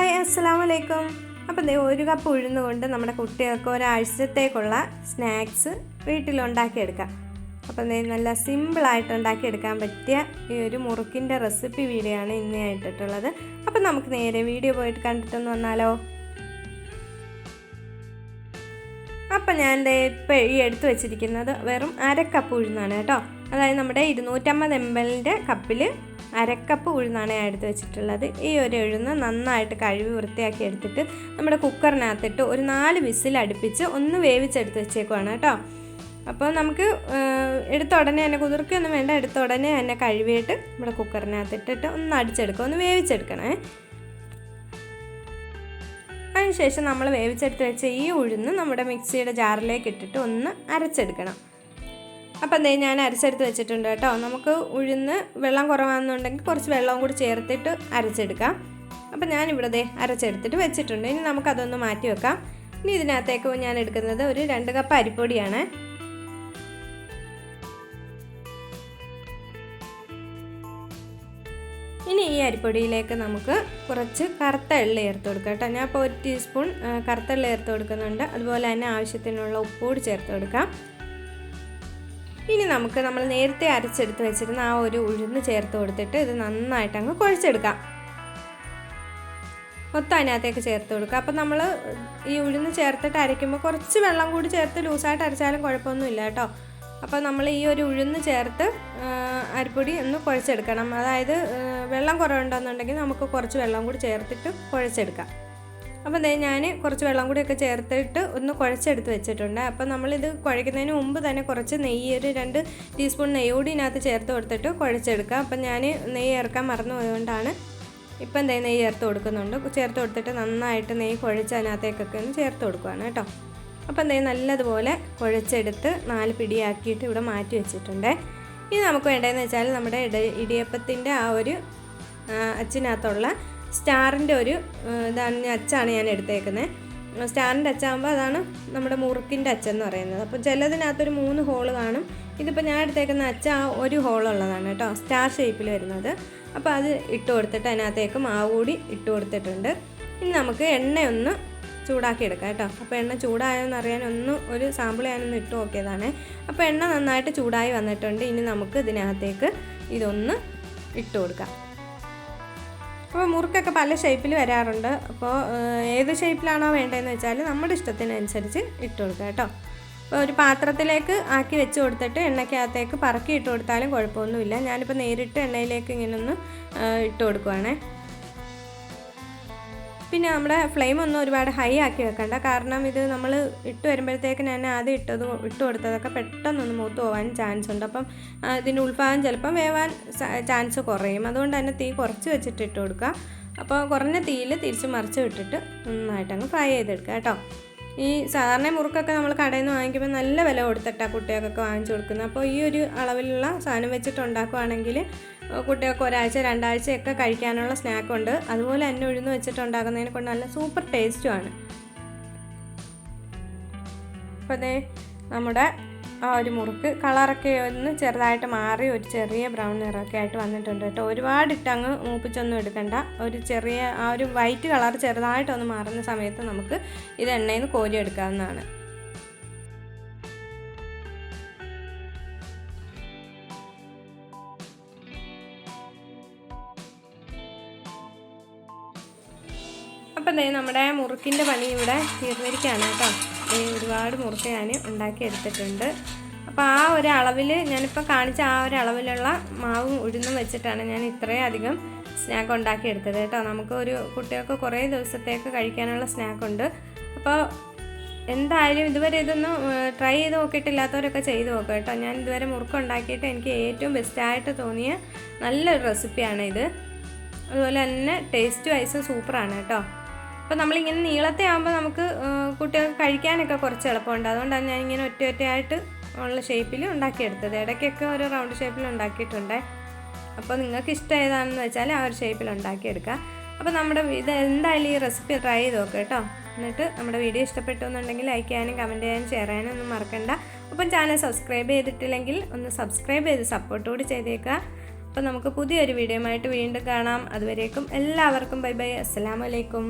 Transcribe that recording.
Hi അസ്സലാമലൈക്കും. അപ്പം ഒരു കപ്പ് ഉഴുന്ന് കൊണ്ട് നമ്മുടെ കുട്ടികൾക്ക് ഒരാഴ്ചത്തേക്കുള്ള സ്നാക്സ് വീട്ടിലുണ്ടാക്കിയെടുക്കാം. അപ്പം നല്ല സിമ്പിളായിട്ട് ഉണ്ടാക്കിയെടുക്കാൻ പറ്റിയ ഈ ഒരു മുറുക്കിൻ്റെ റെസിപ്പി വീഡിയോ ആണ് ഇന്ന് ഇട്ടിട്ടുള്ളത്. അപ്പം നമുക്ക് നേരെ വീഡിയോ പോയിട്ട് കണ്ടിട്ടൊന്ന് വന്നാലോ. അപ്പം ഞാൻ ഇപ്പോൾ ഈ എടുത്തു വെച്ചിരിക്കുന്നത് വെറും അരക്കപ്പ് ഉഴുന്നാണ് കേട്ടോ. അതായത് നമ്മുടെ 250 ml കപ്പിൽ അരക്കപ്പ് ഉഴുന്നാണ് ഞാൻ എടുത്ത് വെച്ചിട്ടുള്ളത്. ഈ ഒരു ഉഴുന്ന് നന്നായിട്ട് കഴുകി വൃത്തിയാക്കി എടുത്തിട്ട് നമ്മുടെ കുക്കറിനകത്തിട്ട് ഒരു 4 വിസിൽ അടുപ്പിച്ച് ഒന്ന് വേവിച്ചെടുത്ത് വെച്ചേക്കുവാണ് കേട്ടോ. അപ്പോൾ നമുക്ക് എടുത്ത ഉടനെ തന്നെ കുതിർക്കൊന്നും വേണ്ട, എടുത്ത ഉടനെ തന്നെ കഴുകിയിട്ട് നമ്മുടെ കുക്കറിനകത്തിട്ടിട്ട് ഒന്ന് അടിച്ചെടുക്കുക, ഒന്ന് വേവിച്ചെടുക്കണേ. അതിനുശേഷം നമ്മൾ വേവിച്ചെടുത്ത് വെച്ച ഈ ഉഴുന്ന് നമ്മുടെ മിക്സിയുടെ ജാറിലേക്ക് ഇട്ടിട്ട് ഒന്ന് അരച്ചെടുക്കണം. അപ്പം ഞാൻ അരച്ചെടുത്ത് വെച്ചിട്ടുണ്ട് കേട്ടോ. നമുക്ക് ഉഴുന്ന് വെള്ളം കുറവാണെന്നുണ്ടെങ്കിൽ കുറച്ച് വെള്ളവും കൂടി ചേർത്തിട്ട് അരച്ചെടുക്കാം. അപ്പം ഞാനിവിടെ അരച്ചെടുത്തിട്ട് വെച്ചിട്ടുണ്ട്. ഇനി നമുക്കതൊന്ന് മാറ്റി വെക്കാം. ഇനി ഇതിനകത്തേക്ക് ഞാൻ എടുക്കുന്നത് ഒരു 2 കപ്പ് അരിപ്പൊടിയാണ്. ഇനി ഈ അരിപ്പൊടിയിലേക്ക് നമുക്ക് കുറച്ച് കറുത്ത എള്ള് ചേർത്ത് കൊടുക്കാം കേട്ടോ. ഞാൻ ഇപ്പോൾ 1 ടീസ്പൂൺ കറുത്ത എള്ള് ചേർത്ത് കൊടുക്കുന്നുണ്ട്. അതുപോലെ തന്നെ ആവശ്യത്തിനുള്ള ഉപ്പുകൂടി ചേർത്ത് കൊടുക്കാം. ഇനി നമ്മൾ നേരത്തെ അരച്ചെടുത്ത് വെച്ചിരുന്ന ആ ഒരു ഉഴുന്ന് ചേർത്ത് കൊടുത്തിട്ട് ഇത് നന്നായിട്ട് അങ്ങ് കുഴച്ചെടുക്കാം. മൊത്തം അതിനകത്തേക്ക് ചേർത്ത് കൊടുക്കുക. അപ്പം നമ്മൾ ഈ ഉഴുന്ന് ചേർത്തിട്ട് അരയ്ക്കുമ്പോൾ കുറച്ച് വെള്ളം കൂടി ചേർത്ത് ലൂസായിട്ട് അരച്ചാലും കുഴപ്പമൊന്നുമില്ല കേട്ടോ. അപ്പോൾ നമ്മൾ ഈ ഒരു ഉഴുന്ന് ചേർത്ത് അരിപ്പൊടി ഒന്ന് കുഴച്ചെടുക്കണം. അതായത് വെള്ളം കുറവുണ്ടെന്നുണ്ടെങ്കിൽ നമുക്ക് കുറച്ച് വെള്ളം കൂടി ചേർത്തിട്ട് കുഴച്ചെടുക്കാം. അപ്പോൾ ഞാൻ കുറച്ച് വെള്ളം കൂടിയൊക്കെ ചേർത്തിട്ട് ഒന്ന് കുഴച്ചെടുത്ത് വെച്ചിട്ടുണ്ട്. അപ്പോൾ നമ്മളിത് കുഴയ്ക്കുന്നതിന് മുമ്പ് തന്നെ കുറച്ച് നെയ്യ്, ഒരു 2 ടീസ്പൂൺ നെയ്യ് കൂടി ഇതിനകത്ത് ചേർത്ത് കൊടുത്തിട്ട് കുഴച്ചെടുക്കുക. അപ്പം ഞാൻ നെയ്യ് ചേർക്കാൻ മറന്നു പോയതുകൊണ്ടാണ് ഇപ്പം നെയ്യ് ചേർത്ത് കൊടുക്കുന്നുണ്ട്. ചേർത്ത് കൊടുത്തിട്ട് നന്നായിട്ട് നെയ്യ് കുഴച്ച് അതിനകത്തേക്കൊക്കെ ഒന്ന് ചേർത്ത് കൊടുക്കുകയാണ് കേട്ടോ. അപ്പം നല്ലതുപോലെ കുഴച്ചെടുത്ത് 4 പിടിയാക്കിയിട്ട് ഇവിടെ മാറ്റി വെച്ചിട്ടുണ്ട്. ഇനി നമുക്ക് വേണ്ടതെന്ന് വെച്ചാൽ നമ്മുടെ ഇടിയപ്പത്തിൻ്റെ ആ ഒരു അച്ചിനകത്തുള്ള സ്റ്റാറിൻ്റെ ഒരു അച്ചാണ് ഞാൻ എടുത്തേക്കുന്നത്. സ്റ്റാറിൻ്റെ അച്ചാകുമ്പോൾ അതാണ് നമ്മുടെ മുറുക്കിൻ്റെ അച്ചെന്ന് പറയുന്നത്. അപ്പോൾ ചിലതിനകത്തൊരു 3 ഹോള് കാണും. ഇതിപ്പോൾ ഞാൻ എടുത്തേക്കുന്ന അച്ച ഒരു ഹോളുള്ളതാണ് കേട്ടോ, സ്റ്റാർ ഷേപ്പിൽ വരുന്നത്. അപ്പോൾ അത് ഇട്ട് കൊടുത്തിട്ട് അതിനകത്തേക്ക് മാവ് കൂടി ഇട്ട് കൊടുത്തിട്ടുണ്ട്. ഇനി നമുക്ക് എണ്ണയൊന്ന് ചൂടാക്കി എടുക്കാം കേട്ടോ. അപ്പോൾ എണ്ണ ചൂടായോന്ന് അറിയാൻ ഒരു സാമ്പിൾ ഞാനൊന്ന് ഇട്ട് നോക്കിയതാണ്. അപ്പോൾ എണ്ണ നന്നായിട്ട് ചൂടായി വന്നിട്ടുണ്ട്. ഇനി നമുക്ക് ഇതിനകത്തേക്ക് ഇതൊന്ന് ഇട്ട് കൊടുക്കാം. അപ്പോൾ മുറുക്കൊക്കെ പല ഷേപ്പിൽ വരാറുണ്ട്. അപ്പോൾ ഏത് ഷേപ്പിലാണോ വേണ്ടതെന്ന് വെച്ചാൽ നമ്മുടെ ഇഷ്ടത്തിനനുസരിച്ച് ഇട്ട് കൊടുക്കുക കേട്ടോ. അപ്പോൾ ഒരു പാത്രത്തിലേക്ക് ആക്കി വെച്ച് കൊടുത്തിട്ട് എണ്ണയ്ക്കകത്തേക്ക് പറക്കി ഇട്ട് കൊടുത്താലും കുഴപ്പമൊന്നുമില്ല. ഞാനിപ്പോൾ നേരിട്ട് എണ്ണയിലേക്ക് ഇങ്ങനെ ഒന്ന് ഇട്ട് കൊടുക്കുവാണേ. പിന്നെ നമ്മുടെ ഫ്ലെയിം ഒന്നും ഒരുപാട് ഹൈ ആക്കി വെക്കണ്ട. കാരണം ഇത് നമ്മൾ ഇട്ട് വരുമ്പോഴത്തേക്ക് ഞാൻ ആദ്യം ഇട്ട് കൊടുത്തതൊക്കെ പെട്ടെന്നൊന്ന് മൂത്ത് പോകാൻ ചാൻസ് ഉണ്ട്. അപ്പം ഇതിൻ്റെ ഉൾഭാഗം ചിലപ്പം വേവാൻ ചാൻസ് കുറയും. അതുകൊണ്ട് തന്നെ തീ കുറച്ച് വെച്ചിട്ട് ഇട്ട് കൊടുക്കുക. അപ്പോൾ കുറഞ്ഞ തീയിൽ തിരിച്ച് മറിച്ച് വിട്ടിട്ട് നന്നായിട്ടങ്ങ് ഫ്രൈ ചെയ്തെടുക്കുക കേട്ടോ. ഈ സാധാരണ മുറുക്കൊക്കെ നമ്മൾ കടയിൽ നിന്ന് വാങ്ങിക്കുമ്പോൾ നല്ല വില കൊടുത്തിട്ടാണ് കുട്ടികൾക്കൊക്കെ വാങ്ങിച്ചു കൊടുക്കുന്നത്. അപ്പോൾ ഈ ഒരു അളവിലുള്ള സാധനം വെച്ചിട്ട് ഉണ്ടാക്കുകയാണെങ്കിൽ കുട്ടികൾക്ക് ഒരാഴ്ച 2 ആഴ്ചയൊക്കെ കഴിക്കാനുള്ള സ്നാക്കുണ്ട്. അതുപോലെ തന്നെ ഉഴുന്ന് വെച്ചിട്ട് ഉണ്ടാക്കുന്നതിനെ കൊണ്ട് നല്ല സൂപ്പർ ടേസ്റ്റുമാണ്. അപ്പോൾ നമ്മുടെ ആ ഒരു മുറുക്ക് കളറൊക്കെ ഒന്ന് ചെറുതായിട്ട് മാറി ഒരു ചെറിയ ബ്രൗൺ നിറമൊക്കെ ആയിട്ട് വന്നിട്ടുണ്ട് കേട്ടോ. ഒരുപാടിട്ടങ്ങ് മൂപ്പിച്ചൊന്നും എടുക്കണ്ട. ഒരു ചെറിയ ആ ഒരു വൈറ്റ് കളർ ചെറുതായിട്ടൊന്ന് മാറുന്ന സമയത്ത് നമുക്ക് ഇത് എണ്ണയിൽ നിന്ന് കോരിയെടുക്കാവുന്നതാണ്. അപ്പം നമ്മുടെ മുറുക്കിൻ്റെ പണി ഇവിടെ തീർന്നിരിക്കുകയാണ് കേട്ടോ. ഒരുപാട് മുറുക്ക് ഞാൻ ഉണ്ടാക്കി എടുത്തിട്ടുണ്ട്. അപ്പോൾ ആ ഒരു അളവിൽ ഞാനിപ്പോൾ കാണിച്ച ആ ഒരു അളവിലുള്ള മാവും ഉഴുന്നും വെച്ചിട്ടാണ് ഞാൻ ഇത്രയും അധികം സ്നാക്ക് ഉണ്ടാക്കിയെടുത്തത് കേട്ടോ. നമുക്ക് ഒരു കുട്ടികൾക്ക് കുറേ ദിവസത്തേക്ക് കഴിക്കാനുള്ള സ്നാക്കുണ്ട്. അപ്പോൾ എന്തായാലും ഇതുവരെ ഇതൊന്നും ട്രൈ ചെയ്ത് നോക്കിയിട്ടില്ലാത്തവരൊക്കെ ചെയ്ത് നോക്കുക കേട്ടോ. ഞാൻ ഇതുവരെ മുറുക്ക് ഉണ്ടാക്കിയിട്ട് എനിക്ക് ഏറ്റവും ബെസ്റ്റായിട്ട് തോന്നിയ നല്ലൊരു റെസിപ്പിയാണ് ഇത്. അതുപോലെ തന്നെ ടേസ്റ്റ് വൈസ് സൂപ്പറാണ് കേട്ടോ. അപ്പോൾ നമ്മളിങ്ങനെ നീളത്തെ ആകുമ്പോൾ നമുക്ക് കുട്ടികൾക്ക് കഴിക്കാനൊക്കെ കുറച്ച് എളുപ്പമുണ്ട്. അതുകൊണ്ടാണ് ഞാനിങ്ങനെ ഒറ്റയായിട്ട് ഉള്ള ഷേപ്പിൽ ഉണ്ടാക്കിയെടുത്തത്. ഇടയ്ക്കൊക്കെ ഒരു റൗണ്ട് ഷേപ്പിൽ ഉണ്ടാക്കിയിട്ടുണ്ട്. അപ്പോൾ നിങ്ങൾക്ക് ഇഷ്ടം ഏതാണെന്ന് വെച്ചാൽ ആ ഒരു ഷേപ്പിൽ ഉണ്ടാക്കിയെടുക്കുക. അപ്പോൾ നമ്മുടെ ഇത് എന്തായാലും ഈ റെസിപ്പി ട്രൈ ചെയ്ത് നോക്കുക കേട്ടോ. എന്നിട്ട് നമ്മുടെ വീഡിയോ ഇഷ്ടപ്പെട്ടു എന്നുണ്ടെങ്കിൽ ലൈക്ക് ചെയ്യാനും കമൻറ്റ് ചെയ്യാനും ഷെയർ ചെയ്യാനും ഒന്നും മറക്കണ്ട. അപ്പം ചാനൽ സബ്സ്ക്രൈബ് ചെയ്തിട്ടില്ലെങ്കിൽ ഒന്ന് സബ്സ്ക്രൈബ് ചെയ്ത് സപ്പോർട്ട് കൂടി ചെയ്തേക്കുക. അപ്പോൾ നമുക്ക് പുതിയൊരു വീഡിയോയുമായിട്ട് വീണ്ടും കാണാം. അതുവരേക്കും എല്ലാവർക്കും ബൈ ബൈ. അസ്സലാമു അലൈക്കും.